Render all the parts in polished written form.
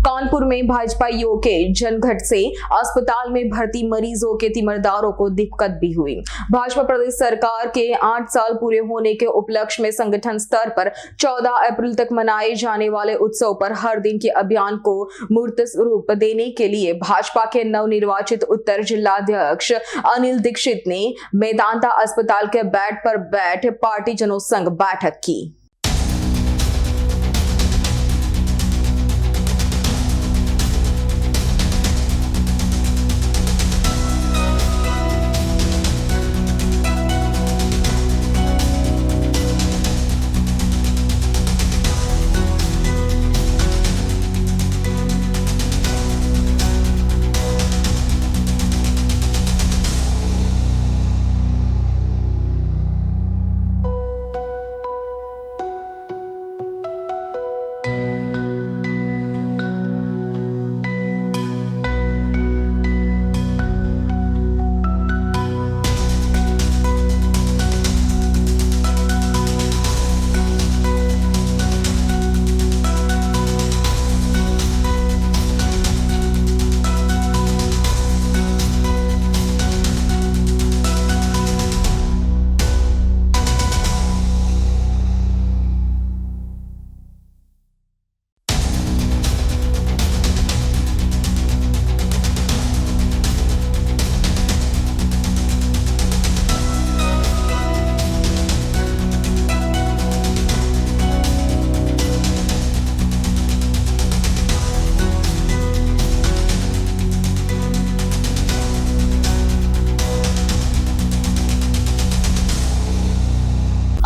कानपुर में भाजपाइयों के जनघट से अस्पताल में भर्ती मरीजों के तीमारदारों को दिक्कत भी हुई। भाजपा प्रदेश सरकार के 8 साल पूरे होने के उपलक्ष्य में संगठन स्तर पर 14 अप्रैल तक मनाए जाने वाले उत्सव पर हर दिन के अभियान को मूर्त रूप देने के लिए भाजपा के नवनिर्वाचित उत्तर जिलाध्यक्ष अनिल दीक्षित ने मेदांता अस्पताल के बेड पर बैठ पार्टीजनों संग बैठक की।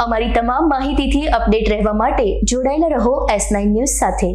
અમારી તમામ માહિતીથી અપડેટ રહેવા માટે જોડાયેલા રહો S9 ન્યૂઝ સાથે।